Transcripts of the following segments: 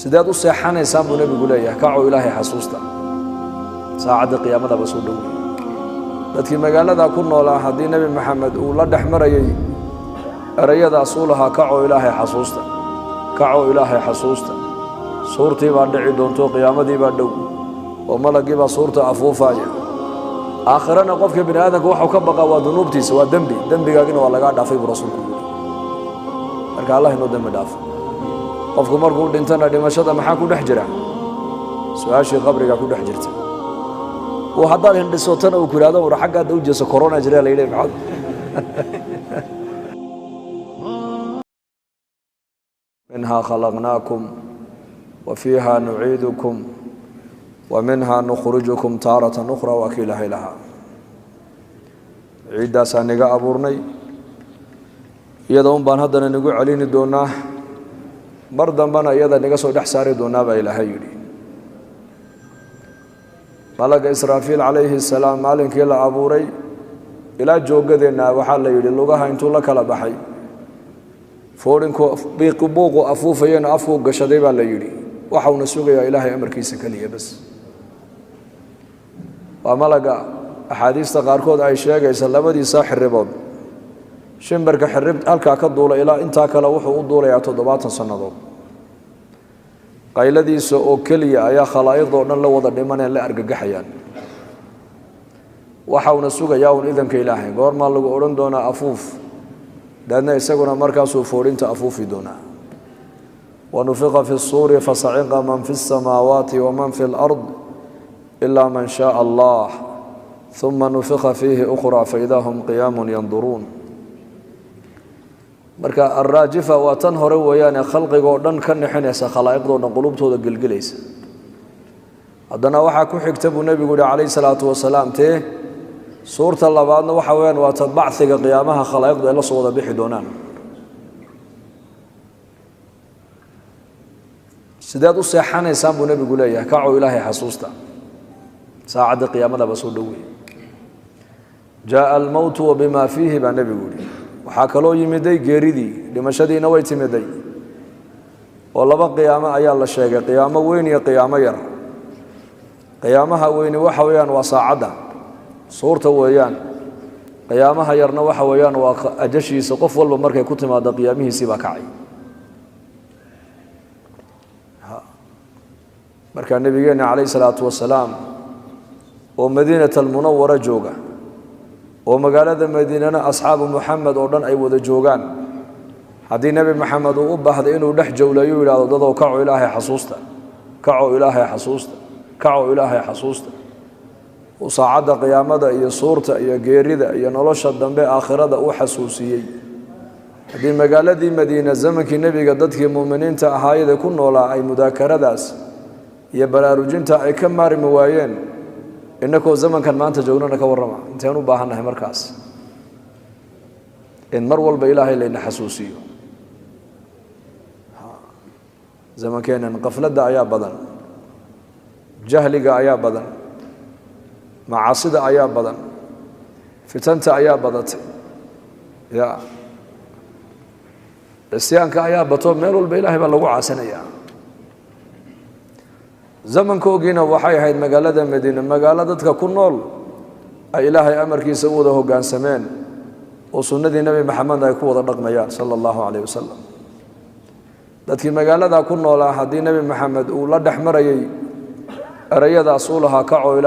sidaad u seexanaysaan buu nabigu leeyahay kaco ilaahay xasuusta saacada qiyaamada ba soo dhow dadkii magaalada ku noolaa hadii nabi maxamed uu la dhaxmarayay erayadaas uu lahaa kaco ilaahay xasuusta suurtii baa dhici doonto qiyaamadii baa dhow oo malagii baa suurta afuufaya aakhirana qofka bini aadamka waxa ka baqa waa dunuubtiisa waa dambigaagina waa laga dhaafay buu rasuulku marka Allah inoo dambi dhaafo qofku markuu dhintana dhimashada maxaa ku dhex jira su'aashii qabriga ku dhex jirta oo haddaad hindhisotana uu ku yiraahdo war xaggaad u jeeso corona jira la yidhi maxaad منها خلقناكم وفيها نعيدكم ومنها نخرجكم تارة أخرى وكيلها لها عيدا سانيغا أبورني يدون بان هدنا نقول عليني دونا مردا بنا يدا نقا سو دح ساري دونا با إلهي يري ملك إسرافيل عليه السلام مالك يلا أبوري إلى جوغدنا وحال يري لغاها انتو لك لبحي فورنكو بيقبوغو أفوفيين أفو قشدي با يري وحاو نسوغي إلهي أمر كيسا كليا بس وملك أحاديث تقاركود أي شيء يسلم دي ساحر رباب شمبرك حربت ألكا كدولة إلى إنتا كلا وحو الدولة يعتضبات سنضو قايل دي سو كليا يا خلائق دون الله وضع لمن اللي أرقق حيان وحاو نسوغي ياون إذن كإلهي قور ما لغو أورن دونا أفوف لأنه يساقنا مركز فورين تأفوفي دونا ونفق في الصور فصعق من في السماوات ومن في الأرض إلا من شاء الله ثم نفخ فيه أخرى فإذا هم قيام ينظرون marka arraajifa waa tan hore weeyaan khalqiga oo dhan ka nixinaysa khalaa'iqdooda qulubtooda gilgilaysa haddana waxa ku xigta buu nabigu kaleey salaatu wasalaam tee suurta labaadna waxa weeyaan waa tabacsiga qiyaamaha khalaa'iqda la soo wada bixi doonaan sidaad u seexanaysaan buu nabigu leeyahay kaco ilaahay xasuusta saacada qiyaamada ba soo dhowey jaa al-maut wa bima fihi ba nabigu waxaa kaloo yimiday geeridii dhimashadiina way timiday oo laba qiyaamo ayaa la sheegay qiyaamo weyn iyo qiyaamo yar qiyaamaha weyn waxa weeyaan waa saacada suurta weeyaan qiyaamaha yarna waxa weeyaan waa ajashiisa qof walba markay ku timaado qiyaamihiisa ba kacay marka nabigeena kaleey salaatu wasalaam oo madiinatul munawwara jooga oo magaalada Madiina asxaabu Muhammad oo dhan ay wada joogan hadii nabi Muhammad uu u baahday inuu dhex jawlayo yiraahdo dadoo kaco ilaahay xasuusta oo saacada qiyaamada iyo suurta iyo geerida iyo nolosha dambe aakhirada uu xasuusiyay hadii magaaladii Madiina zamankii nabiga dadkii muuminiinta ahaayeen ku noolaa ay mudaakaradaas iyo baraarujinta ay ka maarmi waayeen إنكو زمن كان ما أنت جوننا كورما أنتوا باهنا مركز إن مرول بإله لأن حسوسيه زمن كان قفلة أيا بدن جهل أيا بدن معاصي أيا بدن فتنة أيا بدت يا السيان كأيا بتوب مرول بإله بلغوا عسنيا زمن كوجينا وحي هاي مجالة مدينة مجالة ككنول إلهي أمر كي سوده جان سمان وسنة النبي محمد يكون الرقميات صلى الله عليه وسلم لكن مجالة كنول أحد النبي محمد ولا دحمري أريد أصولها كعو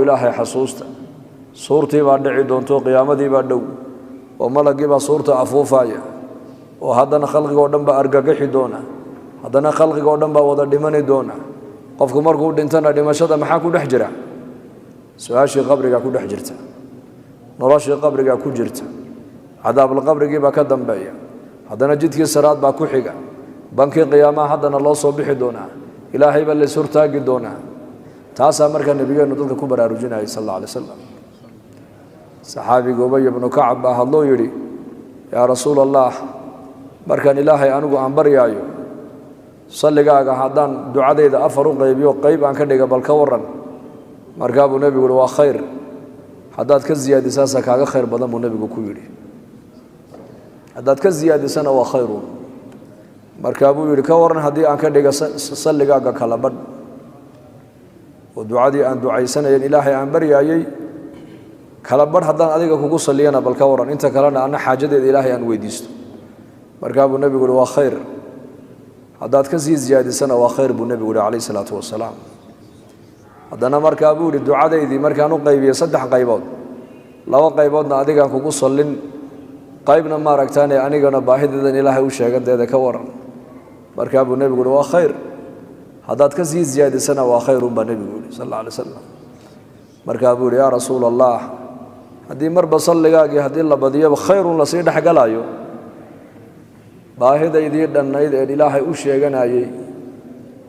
إلهي حصوسته صورتي بعد عيدون تو قيامتي بعدو وملقي بصورته أفوفايا وهذا خلق ودم بأرجع حدونا haddana khalqiga oo dhan baa wada dhimani doona qofku markuu dhintana dhimashada maxaa ku dhex jira su'aashii qabriga ku dhex jirta noloshii qabriga ku jirta cadaabul qabrigi baa ka dambeeya haddana jidkii siraad baa ku xiga bankii qiyaamaha haddana loo soo bixi doona ilaahay baa la surtaagi doona taasaa marka nabigeenu dadka ku baraarujinayay sallallahu alayhi wasallam saxaabiga Ubay ibn Ka'b baa hadloo yiri yaa rasuulallah markaan ilaahay anigu aan baryaayo صليغا هادان دعاديدا افر قيبيو قيب ان كدhiga bal ka waran marka buu nabigu waa khayr hadaad ka ziyaadisaasa kaaga khayr badan buu nabigu ku yiri hadaad ka ziyaadisana waa khayr markaa buu yidhi ka waran haddii aan ka dhiga salligaaga kala badh oo ducadii aan ducaysanayn ilaahay aan baryaayey kala badh haddaan adiga kugu salliyana bal ka waran inta kalena anna xaajadeeda ilaahay aan weydiisto markaa buu nebigu yihi waa khayr haddaad ka sii ziyaadisana waa khayr buu nebigu yihi calayhi salaatu wasalaam haddana markaa buu yidhi ducadaydii markaan u qaybiyey 3 qaybood 2 qayboodna adigaan kugu sallin qaybna maaragtaane anigana baahideedan ilaahay u sheeganteeda ka waran markaa buu nebigu yihi waa khayr haddaad ka sii ziyaadisana waa khayrun baa nebigu yihi sal alla alay wasalam markaa buu yihi yaa rasuula allah haddii marba salligaagii haddii la badiyaba khayrun lasii dhexgalaayo baahidaydii dhannayd een ilaahay u sheeganayey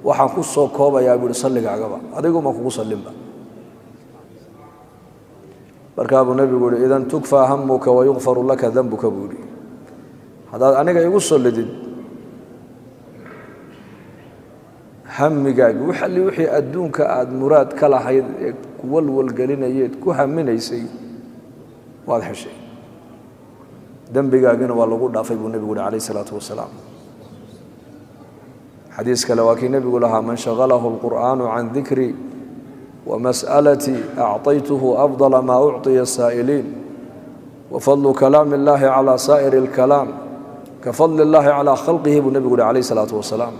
waxaan ku soo koobayaa buu yihi salligaagaba adiguma kugu sallinba markaa buu nebigu yihi idan tukfaa hamuka wayukfaru laka danbuka buu yihi haddaad aniga igu sallidid hamigaagi wixii adduunka aad muraad ka lahayd ee ku walwalgelinayeed ku haminaysay waad heshay dembigaagina waa lagu dhaafay buu nebigu yihi calayhi salaatu wasalaam xadiis kale waa kii nebigu lahaa man shagalahu alqur'aanu can dikri ومسألتي أعطيته أفضل ما أعطي السائلين وفضل كلام الله على سائر الكلام كفضل الله على خلقه بالنبي عليه الصلاة والسلام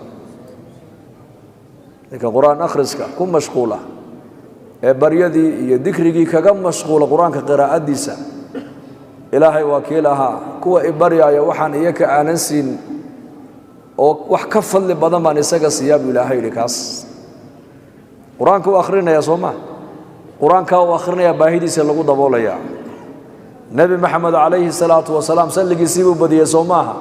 لكن قرآن أخرسك كن مشغولة بريدي ذكرك كم مشغولة قرآن كقراءة ديسة إلهي وكيلها كوا إبريا يوحن إياك آنسين وحكفل لبضم أن يساق السياب إلهي لكاس quraanka uu akhrinaya sooma quraanka uu akhrinaya baahidiisa lagu daboolaya nabi maxamed alayhi salaatu wasalaam salligiisii uu badiyay soomaha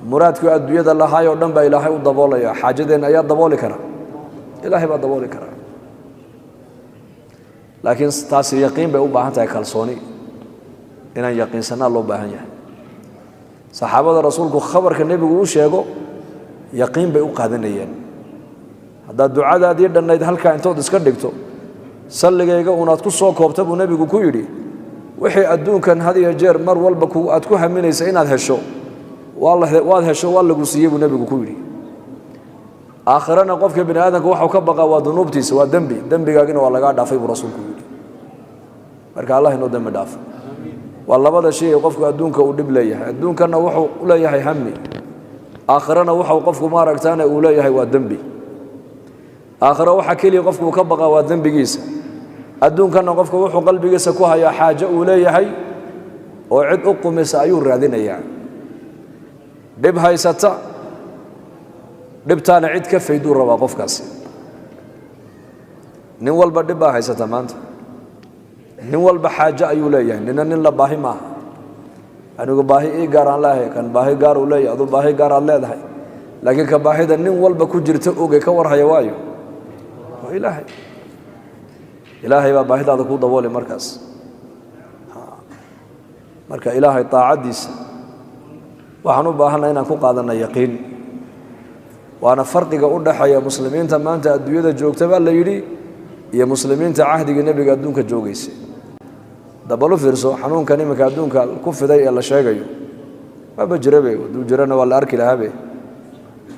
muraadku adduunyada lahayo dhan ba ilaahay u daboolaya xaajadeen ayaa dabooli kara ilaahay baa dabooli kara laakiin taasi yaqiin bay u baahan tahay kalsooni inaan yaqiinsanaa loo baahan yahay saxaabada rasuulku khabarka nabigu uu sheego yaqiin bay u qaadanayeen haddaad ducadaadii dhannayd halkaa intood iska dhigto salligayga unaad ku soo koobta buu nebigu ku yidhi wixii adduunkan had iyo jeer mar walba aad ku haminaysa inaad hesho waad hesho waa lagu siiyey buu nebigu ku yidhi aakhirana qofka bini aadamka waxuu ka baqaa waa dunuubtiisa waa dembigaagina waa lagaa dhaafay buu rasuulku yidhi marka allah inoo dembi dhaafo waa labada shay ee qofku adduunka uu dhib leeyahay adduunkana wuxuu u leeyahay hami aakhirana waxuu qofku maaragtaane uu leeyahay waa dembi aakhiro waxa kaliya qofku ka baqaa waa dambigiisa adduunkana qofku wuxuu qalbigiisa ku hayaa xaajo uu leeyahay oo cid u qumisa ayuu raadinayaa dib haysata dibtaana cid ka fayduu rabaa qofkaasi nin walba dib baa haysata maanta nin walba xaajo ayuu leeyahay nin la baahi maaha anigu baahi ii gaar aan leeyahay kan baahi gaar uu leeyahay aduu baahi gaar aad leedahay laakiin ka baahida nin walba ku jirta oge ka warhaya waayo ilaahay baa baahidaada ku dabooli markaas marka ilaahay taacadiisa waxaan u baahannahay inaan ku qaadanno yaqiin waana farqiga u dhaxeeya muslimiinta maanta adduunyada joogta baa la yidhi iyo muslimiinta cahdigii nebiga adduunka joogaysay dabalu fiirso xanuunkan iminka adduunka ku fiday ee la sheegayo maba jirabe hadduu jirana waa la arki lahaabe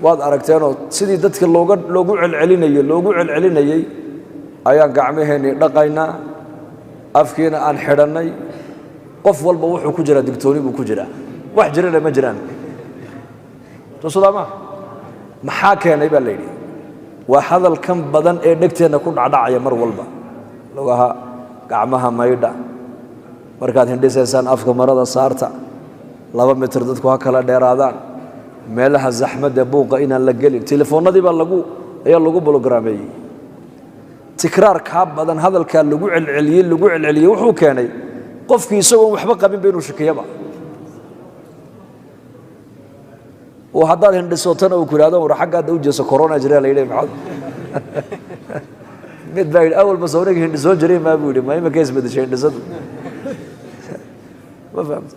waad aragteenoo sidii dadka loogu celcelinayey ayaan gacmaheennii dhaqaynaa afkiina aan xidhannay qof walba wuxuu ku jiraa digtooni buu ku jiraa wax jirana ma jiraan maxaa keenay baa la yidhi waa hadalkan badan ee dhegteenna ku dhacdhacaya mar walba lugaha gacmaha maydha markaad hindhisaysaan afka marada saarta 2 mitir dadku ha kala dheeraadaan meelaha zaxmadda buuqa inaan la gelin telefoonadii baa ayaa lagu bologaraameyey tikraar ka badan hadalka lagu celceliyey wuxuu keenay qofkii isagoo waxba qabin inuu shakiyaba oo haddaad hindhisootana uu ku yidhaahdo war xaggaada u jeeso corona jira la yidhi maxaad mid baa yidhi awalba sawriga hindhisoo jiray maa buu yidhi ma imika isbedeshay hindhisadu ma fahamta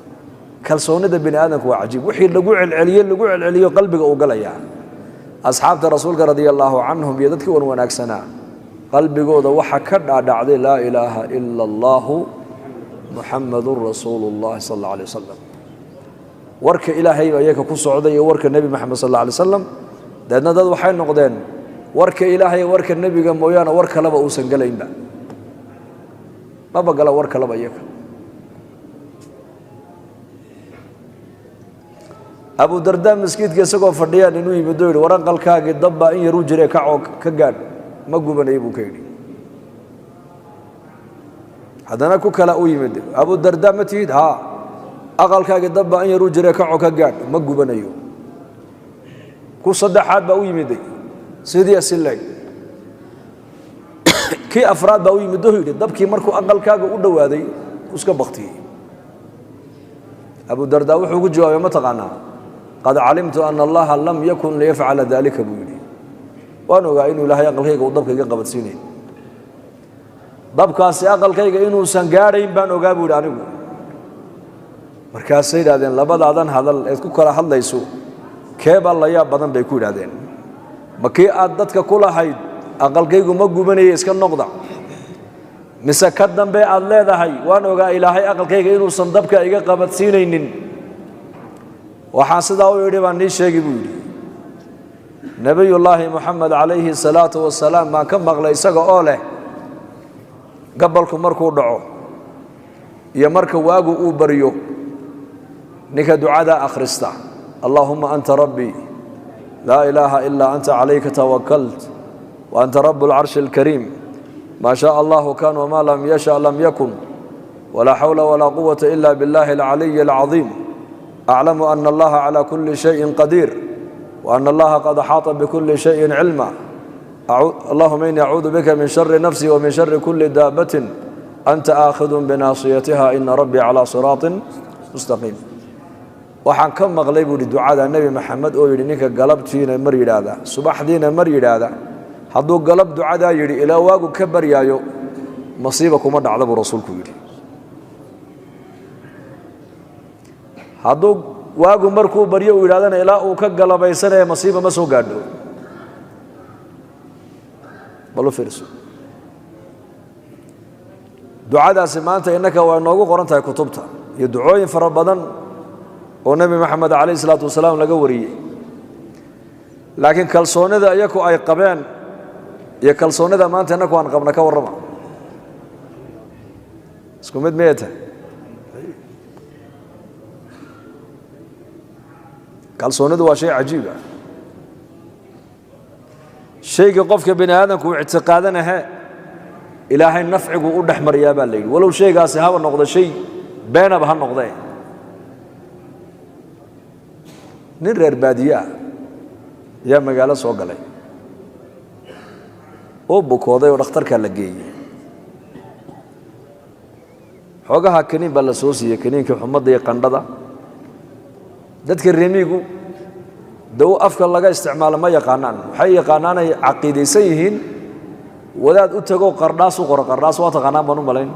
kalsoonida bini aadamku waa cajiib wixii lagu celceliyo qalbiga uu galayaa asxaabta rasuulka radiyallahu canhum iyo dadkii wanaagsanaa qalbigooda waxa ka dhaadhacday laa ilaaha ila allah muhammadur rasuulullah sallallahu alayhi wasallam warka ilaahay ayaka ku socday iyo warka nabi maxamed sallallahu alayhi wasallam dadna dad waxay noqdeen warka ilaahay warka nabiga mooyana war kalaba uu san galaynba ma bagala war kalaba ayaka abu darda masjidka isagoo fadhiyaan inuu yimido yiri waran qalkaaga dabba in yaru jiray ka gaad ma gubanay buu ka yiri hadana ku kala u yimid abu darda ma tiid ha aqalkaaga dabba in yaru jiray ka gaad ma gubanayo ku saddexaad ba u yimiday sidii asilay ki afraad ba u yimido yiri dabkii markuu aqalkaaga u dhawaaday iska baqtiyay abu darda wuxuu ku jawaabay ma taqaana qad alimtu anna allaha lam yakun liyaf'ala dhalika buyidi waan ogaa inuu ilaahay aqalkayga uu dabkayga qabadsiinay dabkaasi aqalkayga inuu san gaadhayn baan ogaa buu anigu markaas ay yiraahdeen labadaadan hadal ee ku kala hadlayso keeba la yaab badan bay ku yiraahdeen markii aad dadka kula hayd aqalkaygu ma gubanayay iska noqda mise ka dambe aad leedahay waan ogaa ilaahay aqalkayga inuu san dabka iga qabadsiinaynin waxaa sidaa u yidhi baan nii sheegi buu yidhi nabiyullaahi muxamed calayhi salaatu wasalaam baan ka maqlay isaga oo leh gabalku markuu dhaco iyo marka waagu uu baryo ninka ducada akhrista allahumma anta rabbi laa ilaaha ilaa anta calayka tawakkalt wa anta rabu alcarshi alkariim ما شاء الله كان وما لم يشاء لم يكن ولا حول ولا قوة إلا بالله العلي العظيم أعلم أن الله على كل شيء قدير وأن الله قد أحاط بكل شيء علما اللهم إني أعوذ بك من شر نفسي ومن شر كل دابة أنت آخذ بناصيتها إن ربي على صراط مستقيم waxaan ka maqlay buu ducada nabi maxamed oo yiri ninka galabtiina mar yiraahda subaxdiina mar yiraahda hadduu galab ducada yiri ilaa waagu ka baryaayo masiiba kuma dhacdo buu rasuulku yiri hadduu waagu markuu baryo uu yiraahdana ilaa uu ka galabaysanay masiiba ma soo gaadho bal fiirso ducadaasi maanta innaka waa noogu qoran tahay kutubta iyo ducooyin fara badan oo nabi maxamed calayhi salaatu wasalaam laga wariyay laakiin kalsoonida ayaku ay qabeen iyo kalsoonida maanta inagu aan qabna ka warrama isku mid meeta kalsoonidu waa shay cajiib ah shayga qofka bini aadamku uu ictiqaadanaha ilaahay nafcigu u dhaxmariyaa baa leeyahay walow shaygaasi haba noqdo shay beenaba ha noqdee nin reer baadiye ah yaa magaalo soo galay oo bukooday oo dhakhtarka la geeyay xogaha kaniin baa la soo siiyay kaniinka xumada iyo qandhada dadka reemigu daw afka laga isticmaalo ma yaqaanaan waxay yaqaanaan ay caqiideysan yihiin wadaad u tago qardhaas u qoro qardhaas waa taqaanaan baan u malayn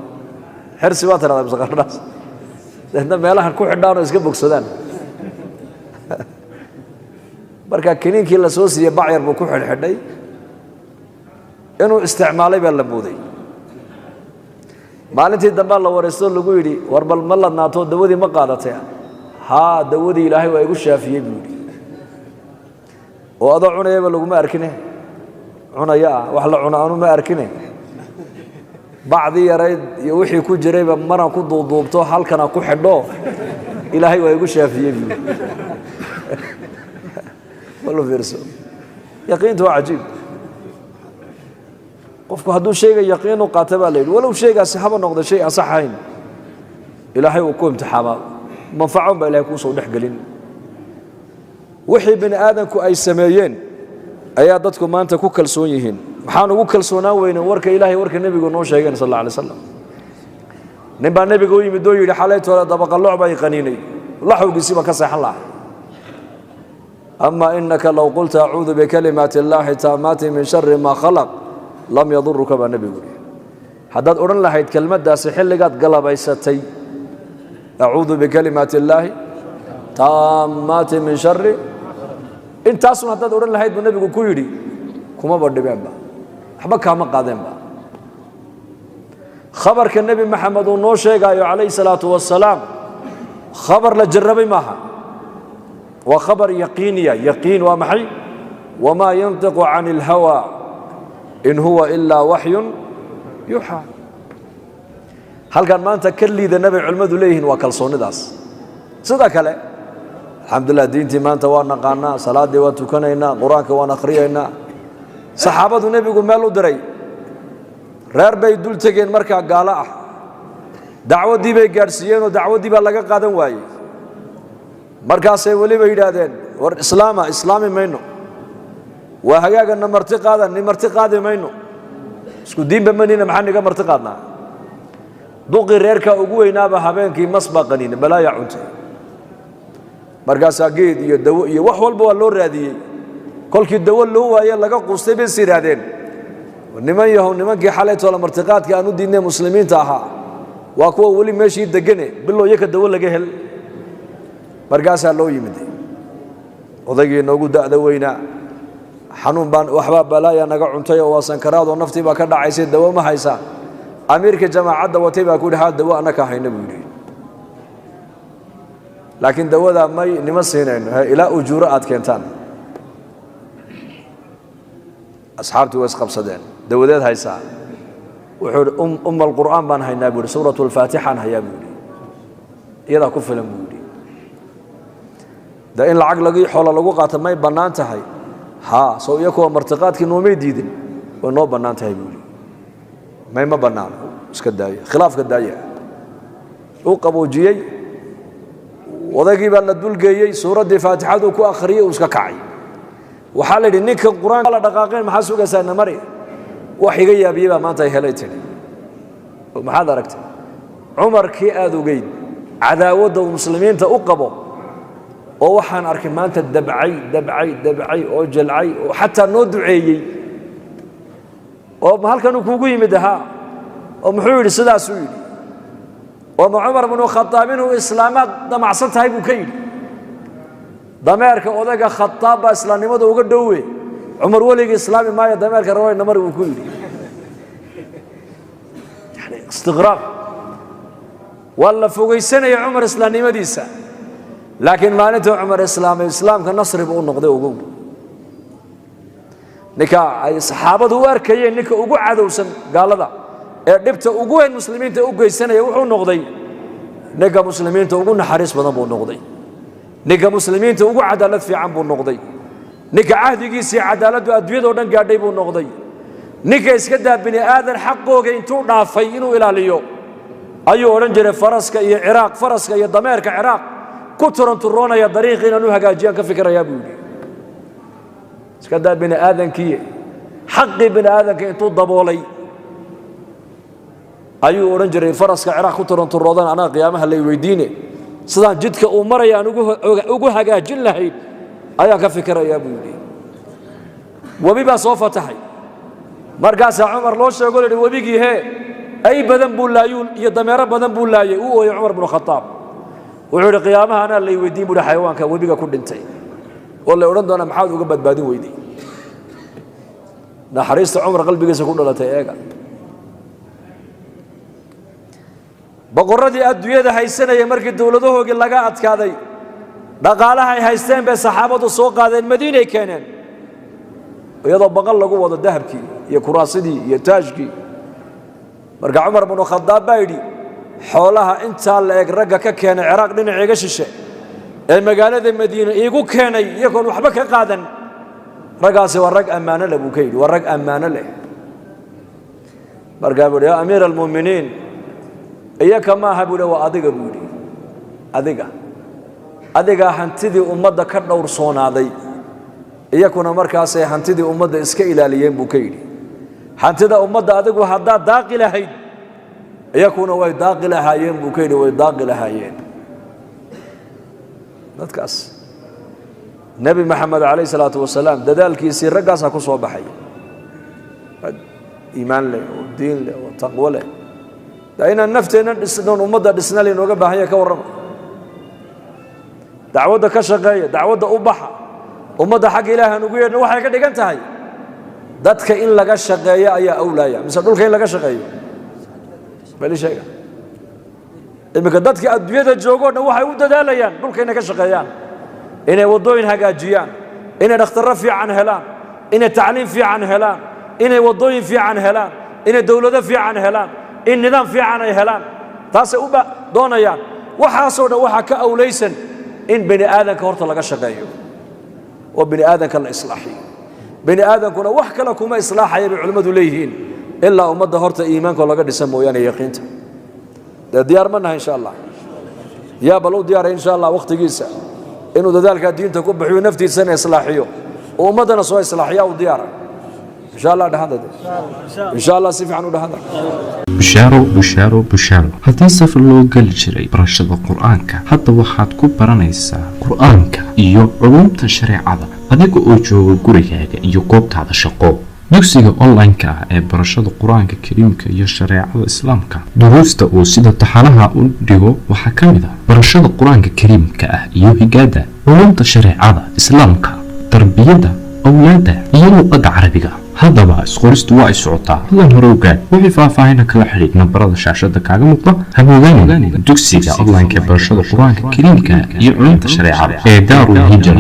xirsi waa tiraahdaa mise qardhaas dadna meelaha ku xidhaan oo iska bogsadaan marka kaniinkii la soo siiyay bacyar buu ku xidhxidhay inuu isticmaalay baa la mooday maalintii dambe la wareysto lagu yidhi war bal ma ladnaato dawadii ma qaadatay haa dawadii ilaahay waa igu shaafiyey buu yidhi oo adoo cunayaba laguma arkine cunaya wax la cuno aanu ma arkine bacdi yarayd iyo wixii ku jirayba maran ku duuduubto halkana ku xidho ilaahay waa igu shaafiyey buu yidhi والله فيرسو يقينته عجيب قفكو هدو شيء يقينه قاتبا ليل ولو شيء سحابا نقضى شيء أصحين إلهي وكو امتحاما منفعهم بإلهي كوسو نحقلين وحي بن آدمكو أي سمايين أيادتكم ما أنت كو كالسونيهين محانو كو كالسونا وين ورك إلهي ورك النبي قول نوشا صلى الله عليه وسلم نبا النبي قول يمدو يلي حاليته ولا دبق اللعبة يقنيني الله وقسيبا كسيح الله أما إنك لو قلت أعوذ بكلمات الله تامات من شر ما خلق لم يضرك بالنبي قولي حداد أورن لها كلمة دا سحل قد قلب أيستي أعوذ بكلمات الله تامات من شر إن تاسون حداد أورن لها بالنبي قولي كما برد بيان با حبك كما قادم با خبر كالنبي محمد ونوشيق عليه الصلاة والسلام خبر لجربي معها وخبر يقينية يقين ومحي وما ينطق عن الهوى إن هو إلا وحي يوحى هل كان ما أنت كل ذا النبي علمه ليه وكالصون داس صدق له الحمد لله دينتي ما أنت وانا قانا صلاة دي واتوكنا قرآنك وانا قرينا صحابة النبي قل مالو دري reer bay dul tageen markaa gaalo ah dacwadii bay gaarsiiyeen oo dacwadii baa laga qaadan waayay markaasay waliba yiraahdeen war islaami mayno waa hagaagana marti qaadi mayno isku diinba manina maxaan niga marti qaadnaa duqi reerka ugu weynaaba habeenkii masbaqaniin balaaya cuntay markaasaa geed iyo dawo iyo wax walba waa loo raadiyey kolkii dawo loo waayay laga quustay bay siraadeen niman yahow nimankii xalay toola martiqaadka aanu diinay muslimiinta ahaa waa kuwa wali meeshii degane bilow yaka dawo laga hel markaasaa loo yimid odaygii noogu da'da weynaa xanuun baan waxba balaaya naga cuntay oo sankaraad oo naftii baa ka dhacaysay dawo ma haysa amiirka jamaacadda watay baa ku dhahaa dawo anaka hayna buu yiri laakiin dawada may nima siinayno ilaa ujuuro aad keentaan asxaabtu way isqabsadeen dawadeed haysaa wuxuu alqur'aan baan haynaa buu suuratu al-faatiha hayaa buu iyada ku filan buu da in lacag lagu xoolo lagu qaato may banaan tahay ha soo iyakoo martiqaadkii noomay diidin oo noo banaan tahay buu may ma banaan iska daaya khilaafka daaya uu qaboojiyay wadaygii baa la dulgeeyay suuradii faatixadu ku akhriyay uu iska kacay waxaa la yidhi ninka qur-aanka la dhaqaaqeen maxaa sugaysaa namari wax iga yaabiyey baa maanta ay helay tiri maxaad aragtay cumarkii aad ogeyd cadaawadda uu muslimiinta u qabo oo waxaan arkay maanta dabcay oo jalcay oo xataa noo duceeyey oo halkan uu kugu yimid ahaa oo muxuu yidhi sidaasuu yidhi oo ma cumar binu khataab inuu islaamaad damacsan tahay buu ka yidhi dameerka odayga khataab baa islaamnimada uga dhowe cumar weligii islaami maayo dameerka raway namar uu ku yidhi yani istiqraab waa la fogaysanaya cumar islaamnimadiisa laakiin maalinta cumar islaamay islaamka nasri buu noqday ugu ninka ay saxaabadu u arkayeen ninka ugu cadowsan gaalada ee dhibta ugu weyn muslimiinta u geysanaya wuxuu noqday ninka muslimiinta ugu naxariis badan buu noqday ninka muslimiinta ugu cadaalad fiican buu noqday ninka cahdigiisii cadaaladdu adduunyada oo dhan gaadhay buu noqday ninka iska daa bini aadan xaqooga intuu dhaafay inuu ilaaliyo ayuu odhan jiray faraska iyo dameerka ciraaq ku turanturoonaya dariiqii inaan u hagaajiyaan ka fikirayaa buu yidhi iska daa bini aadankii xaqii bini aadanka intuu daboolay ayuu odhan jiray faraska ciraaq ku turanturoodan anaa qiyaamaha lay weydiine sidaan jidka uu maraya aan ugu hagaajin lahayn ayaan ka fikirayaa buu yidhi webi baa soo fatahay markaasaa cumar loo sheego la yidhi webigii hee ay badan buu laayuun iyo dameero badan buu laayay uu ooyay cumar binu khataab wuxuu yidhi qiyaamaha anaa lay weydiin buu yidhi xayawaanka webiga ku dhintay oo la odhan doonaa maxaad uga badbaadin weyday naxariista cumar qalbigiisa ku dhalatay eega boqorradii adduunyada haysanaya markii dowladahoogii laga adkaaday dhaqaalaha ay haysteen bay saxaabadu soo qaadeen madiinay keeneen iyadoo baqal lagu wado dahabkii iyo kuraasidii iyo taajkii marka cumar binu khadaab baa yidhi xoolaha intaa la eg ragga ka keenay ciraaq dhinaciiga shishe ee magaalada madiina iigu keenay iyagoon waxba ka qaadan raggaasi waa rag ammaano leh buu ka yidhi waa rag ammaano leh markaa buu yidhi yaa amiira almu'miniin iyaka maaha buu yidhi waa adiga buu yidhi adigaa hantidii ummadda ka dhowrsoonaaday iyakuna markaasay hantidii ummadda iska ilaaliyeen buu ka yidhi hantida ummadda adigu haddaad daaqi lahayd iyakuna way daaqi lahaayeen buu ka yidhi way daaqi lahaayeen dadkaas nebi maxamed calayhi salaatu wasalaam dadaalkiisii raggaasaa ku soo baxay iimaan leh oo diin leh oo taqwo leh inaan nafteenna dhisnoon ummadda dhisna laynooga baahan yahay ka warrama dacwadda ka shaqeeya dacwadda u baxa ummadda xagga ilaahan ugu yeedhna waxay ka dhigan tahay dadka in laga shaqeeyo ayaa awlaaya mise dhulka in laga shaqeeyo bali sheega iminka dadka adduunyada joogoo dhan waxay u dadaalayaan dhulka inay ka shaqeeyaan inay wadooyin hagaajiyaan inay dhakhtarro fiican helaan inay tacliim fiican helaan inay wadooyin fiican helaan inay dawlado fiican helaan in nidaam fiican ay helaan taasay u doonayaan waxaasoo dhan waxaa ka awlaysan in bani aadanka horta laga shaqeeyo oo bani aadanka la islaaxiyo bani aadankuna wax kale kuma islaaxaya bay culimmadu leeyihiin ilaa ummadda horta iimaanka laga dhisa mooyaane yaqiinta dee diyaar ma naha insha allah yaa bal u diyaaray insha allah waqtigiisa inuu dadaalka diinta ku bixiyo naftiisana islaaxiyo oo ummadana soo islaaxiya u diyaara insha allah dhahada insha allah si fiican u dhahada bushaaro haddii safar loo geli jiray barashada qur-aanka hadda waxaad ku baranaysaa qur-aanka iyo culumta shareecada adiga oo jooga gurigaaga iyo goobtaada shaqo dugsiga online-ka ah ee barashada qur-aanka kariimka iyo shareecada islaamka duruusta uu sida taxanaha u dhigo waxaa ka mid ah barashada qur-aanka kariimka ah iyo higaada culumta shareecada islaamka tarbiyada awlaada iyo luqadda carabiga haddaba isqoristu waa ay socotaa hadlan hore ogaad wixii faahfaahina kala xidhiid nambarada shaashada kaaga muuqda haboogaanida dugsiga online-ka ee barashada qur-aanka kariimka iyo culumta shareecada ee daarul hijra